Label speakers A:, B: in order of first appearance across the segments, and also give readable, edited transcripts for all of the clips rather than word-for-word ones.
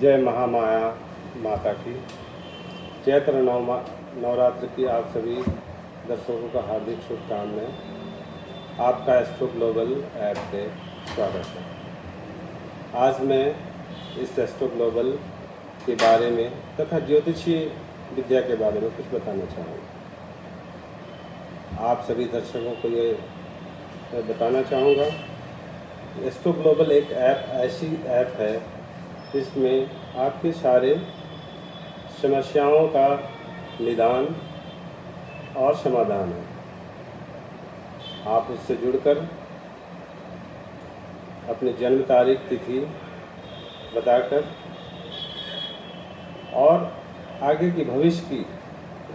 A: जय महामाया माता की। चैत्र नवरात्र की आप सभी दर्शकों का हार्दिक शुभकामनाएं। आपका एस्ट्रो ग्लोबल ऐप पे स्वागत है। आज मैं इस एस्ट्रो ग्लोबल के बारे में तथा ज्योतिषीय विद्या के बारे में कुछ बताना चाहूँगा। आप सभी दर्शकों को ये मैं बताना चाहूँगा, एस्ट्रो ग्लोबल एक ऐसी ऐप है जिसमें आपके सारे समस्याओं का निदान और समाधान है। आप उससे जुड़कर अपनी जन्म तारीख तिथि बताकर और आगे की भविष्य की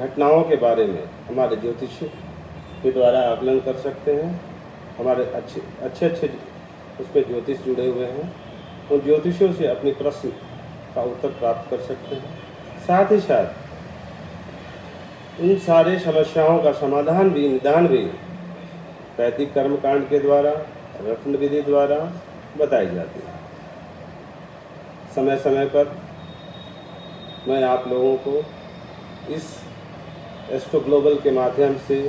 A: घटनाओं के बारे में हमारे ज्योतिष के द्वारा आकलन कर सकते हैं। हमारे अच्छे उस पर ज्योतिष जुड़े हुए हैं। उन ज्योतिषों से अपने प्रश्न का उत्तर प्राप्त कर सकते हैं। साथ ही साथ इन सारे समस्याओं का समाधान भी, निदान भी वैदिक कर्मकांड के द्वारा, रत्न विधि द्वारा बताई जाती है। समय समय पर मैं आप लोगों को इस एस्ट्रो ग्लोबल के माध्यम से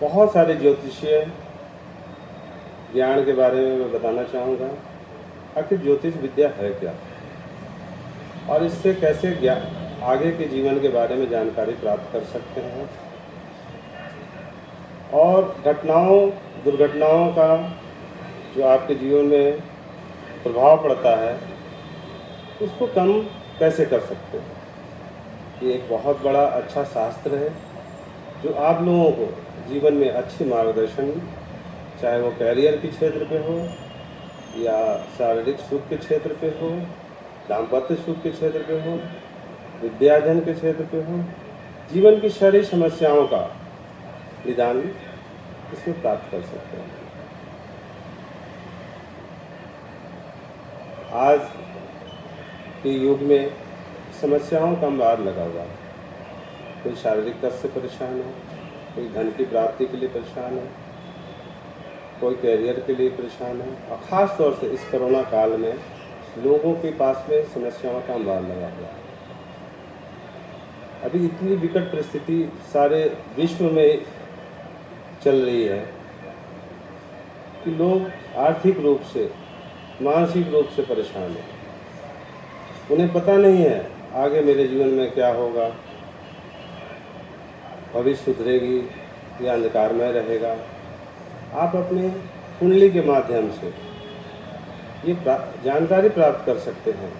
A: बहुत सारे ज्योतिषीय ज्ञान के बारे में मैं बताना चाहूँगा। आखिर ज्योतिष विद्या है क्या और इससे कैसे आगे के जीवन के बारे में जानकारी प्राप्त कर सकते हैं और दुर्घटनाओं का जो आपके जीवन में प्रभाव पड़ता है उसको कम कैसे कर सकते हैं। ये एक बहुत बड़ा अच्छा शास्त्र है जो आप लोगों को जीवन में अच्छे मार्गदर्शन, चाहे वो कैरियर के क्षेत्र पे हो या शारीरिक सुख के क्षेत्र पे हो, दाम्पत्य सुख के क्षेत्र पे हो, विद्याधन के क्षेत्र पे हो, जीवन की सारी समस्याओं का निदान इसमें प्राप्त कर सकते हैं। आज के युग में समस्याओं का अंबार लगा हुआ है। कोई शारीरिक कष्ट से परेशान है, कोई धन की प्राप्ति के लिए परेशान है, कोई कैरियर के लिए परेशान है और ख़ास तौर से इस कोरोना काल में लोगों के पास में समस्याओं का अंबार लगा हुआ है। अभी इतनी विकट परिस्थिति सारे विश्व में चल रही है कि लोग आर्थिक रूप से, मानसिक रूप से परेशान हैं। उन्हें पता नहीं है आगे मेरे जीवन में क्या होगा, भविष्य सुधरेगी या अंधकारमय रहेगा। आप अपने कुंडली के माध्यम से ये जानकारी प्राप्त कर सकते हैं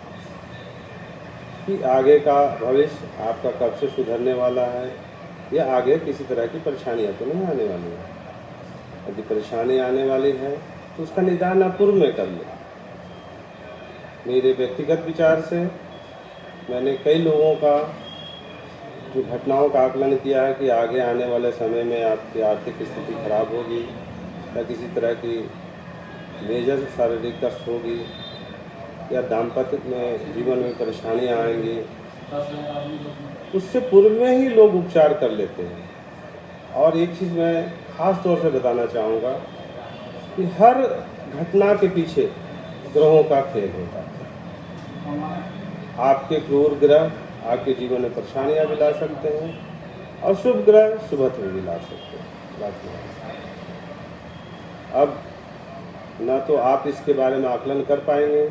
A: कि आगे का भविष्य आपका कब से सुधरने वाला है या आगे किसी तरह की परेशानियां तो नहीं आने वाली है। यदि परेशानी आने वाली है तो उसका निदान आप पूर्व में कर लें। मेरे व्यक्तिगत विचार से मैंने कई लोगों का जो घटनाओं का आकलन किया है कि आगे आने वाले समय में आपकी आर्थिक स्थिति खराब होगी या किसी तरह की मेजर शारीरिक कष्ट होगी या दाम्पत्य में जीवन में परेशानियां आएंगी, उससे पूर्व में ही लोग उपचार कर लेते हैं। और एक चीज़ मैं ख़ास तौर से बताना चाहूँगा कि हर घटना के पीछे ग्रहों का खेल होता है। आपके क्रूर ग्रह आपके जीवन में परेशानियां भी ला सकते हैं और शुभ ग्रह शुभत्व भी ला सकते हैं। अब ना तो आप इसके बारे में आकलन कर पाएंगे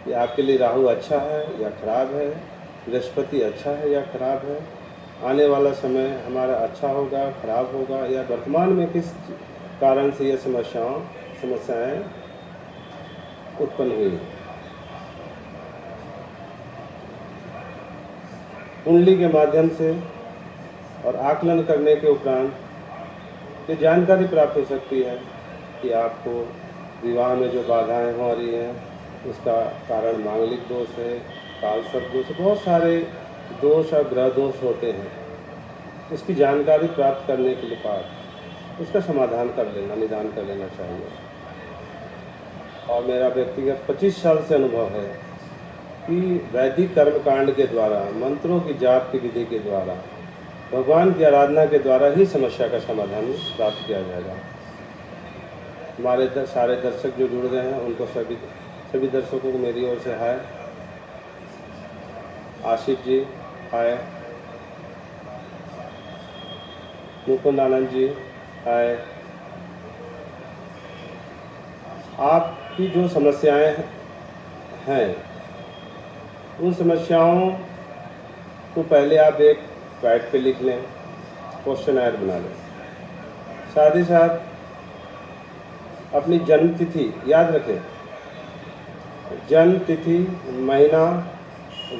A: कि आपके लिए राहु अच्छा है या खराब है, बृहस्पति अच्छा है या खराब है, आने वाला समय हमारा अच्छा होगा, खराब होगा, या वर्तमान में किस कारण से ये समस्याएं उत्पन्न हुई। कुंडली के माध्यम से और आकलन करने के उपरांत ये जानकारी प्राप्त हो सकती है कि आपको विवाह में जो बाधाएं हो रही हैं उसका कारण मांगलिक दोष है, कालसर्प दोष है, बहुत सारे दोष और ग्रह दोष होते हैं। उसकी जानकारी प्राप्त करने के लिए बाद उसका समाधान कर लेना, निदान कर लेना चाहिए। और मेरा व्यक्तिगत 25 साल से अनुभव है कि वैदिक कर्मकांड के द्वारा, मंत्रों की जाप की विधि के द्वारा, भगवान की आराधना के द्वारा ही समस्या का समाधान प्राप्त किया जाएगा। हमारे सारे दर्शक जो जुड़ गए हैं उनको सभी सभी दर्शकों को मेरी ओर से हाय। आशिफ जी हाय। मुकुंद आनंद जी हाय। आपकी जो समस्याएं हैं उन समस्याओं को पहले आप एक पैड पे लिख लें, क्वेश्चनर बना लें। साथ ही साथ अपनी जन्म तिथि याद रखें, जन्म तिथि, महीना,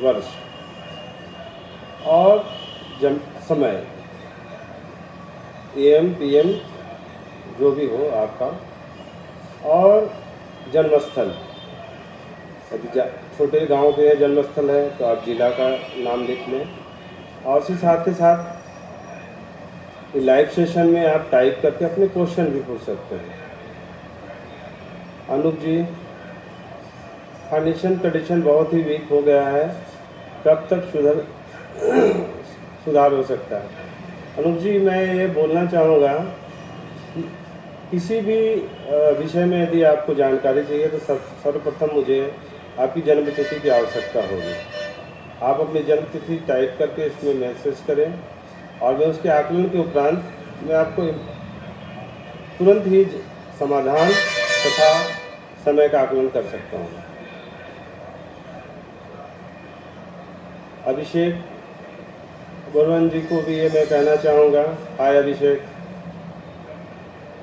A: वर्ष और समय, AM PM जो भी हो आपका, और जन्मस्थल। यदि छोटे गांव पे जन्मस्थल है तो आप जिला का नाम लिख लें। और उसके साथ ही साथ लाइव सेशन में आप टाइप करके अपने क्वेश्चन भी पूछ सकते हैं। अनूप जी, फाइनेंशियल कंडीशन बहुत ही वीक हो गया है, कब तक सुधार हो सकता है? अनूप जी, मैं ये बोलना चाहूँगा कि किसी भी विषय में यदि आपको जानकारी चाहिए तो सर्वप्रथम मुझे आपकी जन्म तिथि की आवश्यकता होगी। आप अपनी जन्म तिथि टाइप करके इसमें मैसेज करें और मैं उसके आकलन के उपरांत मैं आपको तुरंत ही समाधान तथा समय का आकलन कर सकता हूँ। अभिषेक गुरवन जी को भी ये मैं कहना चाहूँगा, हाय अभिषेक।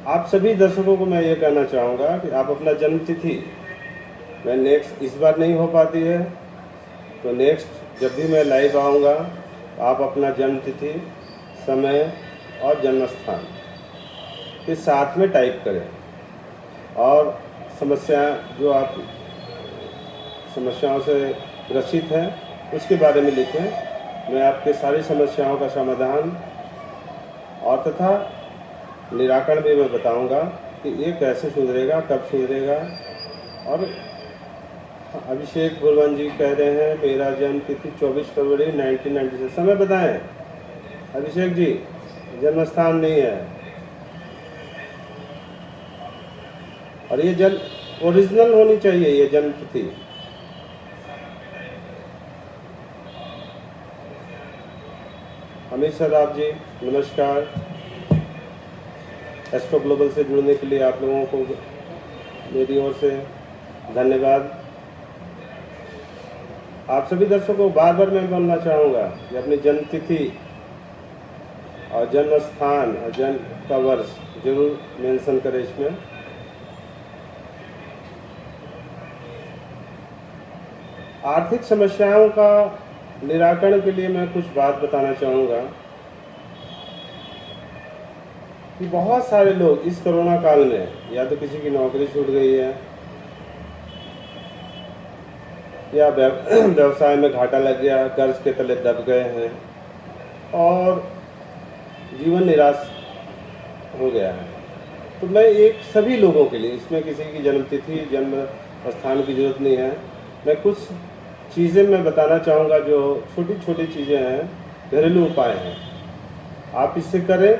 A: आप सभी दर्शकों को मैं ये कहना चाहूँगा कि आप अपना जन्म तिथि, मैं नेक्स्ट इस बार नहीं हो पाती है तो नेक्स्ट जब भी मैं लाइव आऊँगा तो आप अपना जन्म तिथि, समय और जन्म स्थान के साथ में टाइप करें और समस्या जो आप समस्याओं से ग्रसित हैं उसके बारे में लिखें। मैं आपके सारी समस्याओं का समाधान और तथा निराकरण भी मैं बताऊंगा कि ये कैसे सुधरेगा, कब सुधरेगा। और अभिषेक गुरवन जी कह रहे हैं मेरा जन्म तिथि 24 फरवरी 1996। समय बताएं अभिषेक जी, जन्म स्थान नहीं है। और ये ओरिजिनल होनी चाहिए ये जन्म तिथि। अमित सदाब जी नमस्कार। एस्ट्रो ग्लोबल से जुड़ने के लिए आप लोगों को मेरी ओर से धन्यवाद। आप सभी दर्शकों को बार बार मैं बोलना चाहूँगा कि अपनी जन्म तिथि और जन्म स्थान और जन्म का वर्ष जरूर मेंशन करें इसमें। आर्थिक समस्याओं का निराकरण के लिए मैं कुछ बात बताना चाहूँगा कि बहुत सारे लोग इस कोरोना काल में या तो किसी की नौकरी छूट गई है या व्यवसाय में घाटा लग गया, कर्ज के तले दब गए हैं और जीवन निराश हो गया है। तो मैं एक सभी लोगों के लिए, इसमें किसी की जन्म तिथि, जन्म स्थान की जरूरत नहीं है, मैं कुछ चीज़ें मैं बताना चाहूँगा जो छोटी छोटी चीज़ें हैं, घरेलू उपाय हैं। आप इससे करें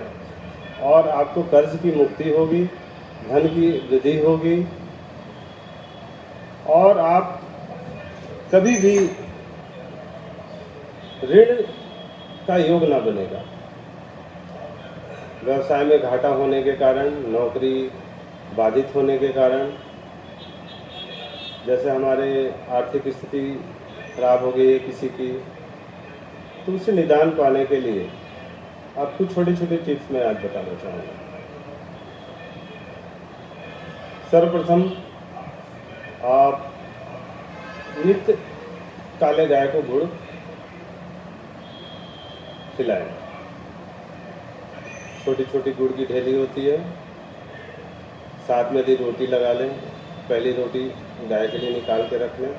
A: और आपको कर्ज की मुक्ति होगी, धन की वृद्धि होगी और आप कभी भी ऋण का योग ना बनेगा। व्यवसाय में घाटा होने के कारण, नौकरी बाधित होने के कारण, जैसे हमारे आर्थिक स्थिति खराब हो गई है किसी की, तो उससे निदान पाने के लिए आपको छोटे छोटे टिप्स मैं आज बताना चाहूँगा। सर्वप्रथम आप नित्य काले गाय को गुड़ खिलाएं। छोटी छोटी गुड़ की ढेली होती है, साथ में यदि रोटी लगा लें, पहली रोटी गाय के लिए निकाल के रख लें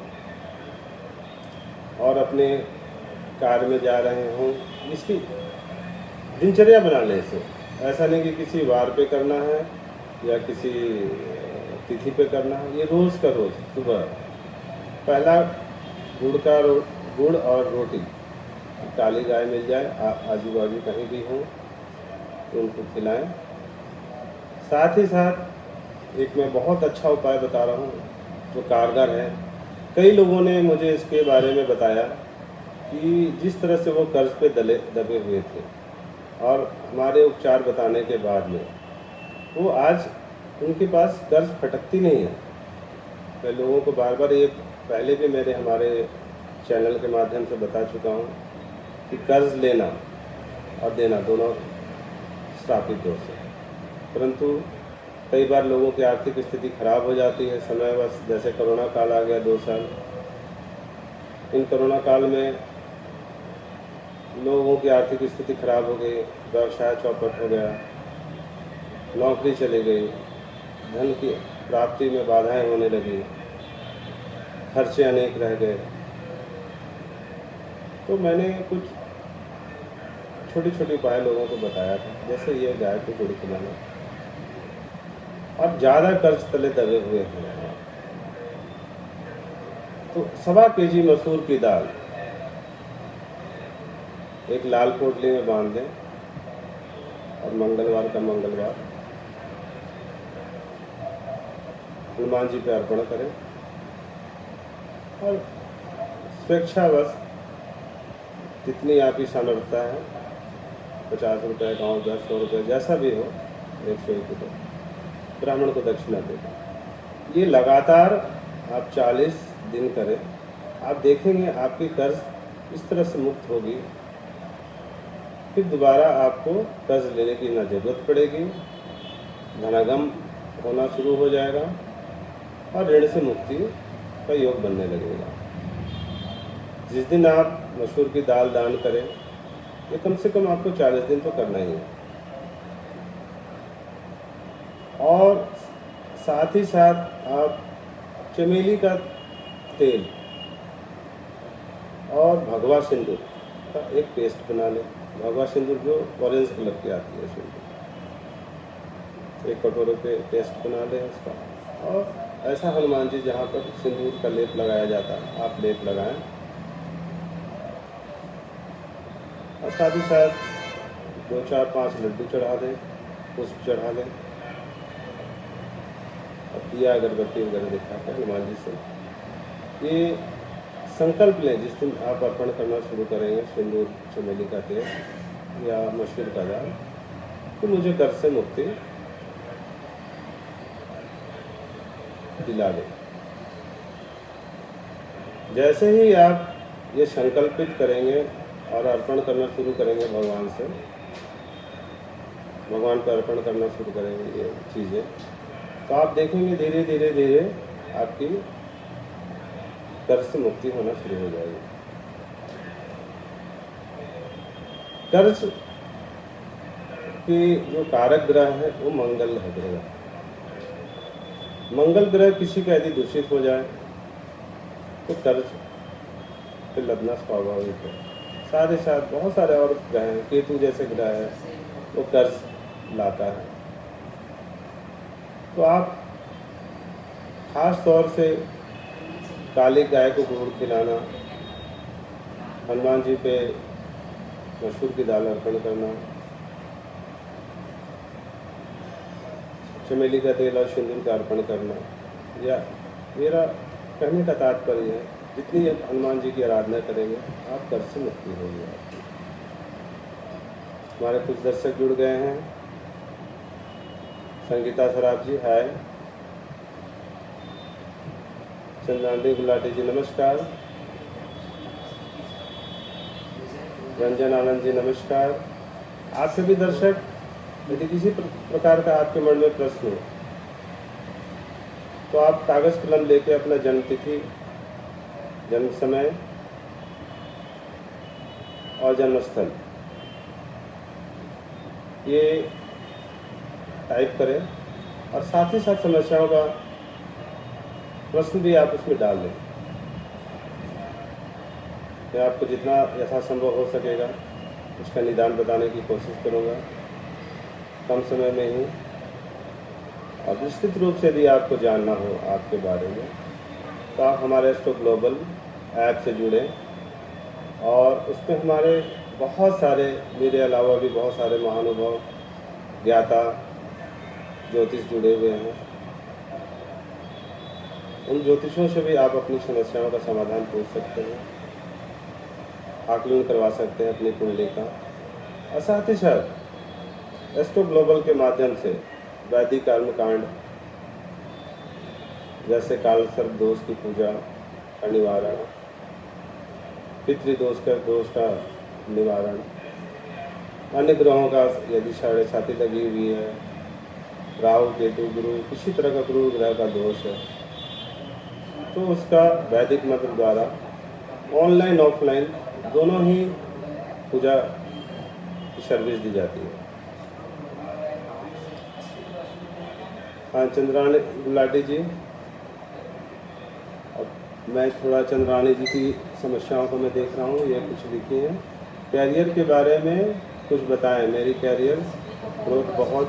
A: और अपने कार्य में जा रहे हों, इसकी दिनचर्या बना लें। इसे ऐसा नहीं कि किसी वार पे करना है या किसी तिथि पे करना है, ये रोज़ का रोज़ सुबह पहला गुड़ और रोटी, काली गाय मिल जाए, आजू बाजू कहीं भी हो तो उनको खिलाएं। साथ ही साथ एक मैं बहुत अच्छा उपाय बता रहा हूँ, जो कारगर है। कई लोगों ने मुझे इसके बारे में बताया कि जिस तरह से वो कर्ज पे दबे हुए थे और हमारे उपचार बताने के बाद में वो आज उनके पास कर्ज फटकती नहीं है। मैं लोगों को बार बार ये पहले भी हमारे चैनल के माध्यम से बता चुका हूँ कि कर्ज लेना और देना दोनों श्रापित दोष है, परंतु कई बार लोगों की आर्थिक स्थिति खराब हो जाती है समयवश। जैसे कोरोना काल आ गया 2 साल, इन कोरोना काल में लोगों की आर्थिक स्थिति खराब हो गई, व्यवसाय चौपट हो गया, नौकरी चली गई, धन की प्राप्ति में बाधाएं होने लगी, खर्चे अनेक रह गए। तो मैंने कुछ छोटी छोटी उपाय लोगों को बताया था, जैसे ये गाय को गुड़ खिलाना और ज़्यादा कर्ज तले दबे हुए हैं तो 1.25 kg मसूर की दाल एक लाल पोटली में बांध दें और मंगलवार का मंगलवार हनुमान जी पे अर्पण करें और स्वेच्छावश जितनी आपकी सामर्थ्यता है 50 रुपये, गाँव 10, 100 रुपये, जैसा भी हो, 101 रुपये ब्राह्मण को दक्षिणा दें। ये लगातार आप 40 दिन करें, आप देखेंगे आपकी कर्ज इस तरह से मुक्त होगी, फिर दोबारा आपको कर्ज लेने की ना जरूरत पड़ेगी, धनागम होना शुरू हो जाएगा और ऋण से मुक्ति का योग बनने लगेगा। जिस दिन आप मसूर की दाल दान करें, ये कम से कम आपको 40 दिन तो करना ही है। और साथ ही साथ आप चमेली का तेल और भगवा सिंदूर का एक पेस्ट बना लें। भगवा सिंदूर जो ऑरेंज कलर की आती है सिंदूर, एक कटोरे पे पेस्ट बना लें उसका, और ऐसा हनुमान जी जहाँ पर सिंदूर का लेप लगाया जाता है आप लेप लगाएं। और साथ ही साथ 2, 4, 5 लड्डू चढ़ा दें, पुष्प चढ़ा दें और दिया अगरबत्ती वगैरह दिखा कर हनुमान जी से ये संकल्प लें। जिस दिन आप अर्पण करना शुरू करेंगे सिंदूर, चमेली का तेल या मसूर का दाल, तो मुझे कर्ज से मुक्ति दिला दें। जैसे ही आप ये संकल्पित करेंगे और अर्पण करना शुरू करेंगे भगवान से, भगवान पर अर्पण करना शुरू करेंगे ये चीज़ें, तो आप देखेंगे धीरे धीरे धीरे आपकी कर्ज से मुक्ति होना शुरू हो जाएगी। कर्ज की जो कारक ग्रह है वो मंगल है ग्रह। मंगल ग्रह किसी का यदि दूषित हो जाए तो कर्ज पे लदना स्वाभाविक है। साथ ही साथ बहुत सारे और ग्रह हैं, केतु जैसे ग्रह है वो कर्ज लाता है। तो आप खास तौर से काली गाय को गुड़ खिलाना, हनुमान जी पे मसूर की दाल अर्पण करना, चमेली का तेल और सिंदूर का अर्पण करना, या मेरा कहने का तात्पर्य है जितनी आप हनुमान जी की आराधना करेंगे आप कर्ज से मुक्ति होगी आपकी। हमारे कुछ दर्शक जुड़ गए हैं। संगीता सराफ जी हाय, चंद्रांदी गुलाटी जी नमस्कार, रंजन आनंद जी नमस्कार। आप सभी दर्शक यदि किसी प्रकार का आपके मन में प्रश्न हो तो आप कागज कलम लेके अपना जन्म तिथि, जन्म समय और जन्मस्थल ये टाइप करें और साथ ही साथ समस्याओं का प्रश्न भी आप उसमें डाल दें। मैं आपको जितना यथासंभव हो सकेगा उसका निदान बताने की कोशिश करूँगा कम समय में ही। और विस्तृत रूप से यदि आपको जानना हो आपके बारे में तो आप हमारे एस्ट्रो ग्लोबल ऐप से जुड़ें, और उसमें हमारे बहुत सारे, मेरे अलावा भी बहुत सारे महानुभाव ज्ञाता ज्योतिष जुड़े हुए हैं। उन ज्योतिषों से भी आप अपनी समस्याओं का समाधान पूछ सकते हैं, आकलन करवा सकते हैं अपनी कुंडली का। और साथ ही साथ एस्ट्रो ग्लोबल के माध्यम से वैदिक कर्मकांड जैसे काल सर्प दोष की पूजा का निवारण, पितृदोष का निवारण, अन्य ग्रहों का यदि साढ़े साथी लगी हुई है, राहु केतु गुरु किसी तरह का गुरु ग्रह का दोष है, तो उसका वैदिक मंत्र द्वारा ऑनलाइन ऑफलाइन दोनों ही पूजा की सर्विस दी जाती है। हाँ, चंद्राणी गुलाटी जी, अब मैं थोड़ा चंद्राणी जी की समस्याओं को मैं देख रहा हूँ। ये कुछ लिखी है, कैरियर के बारे में कुछ बताएं, मेरी कैरियर ग्रोथ बहुत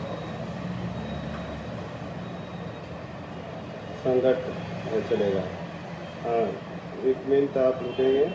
A: संकट चलेगा। हाँ, एक मिनट आप रुकेंगे।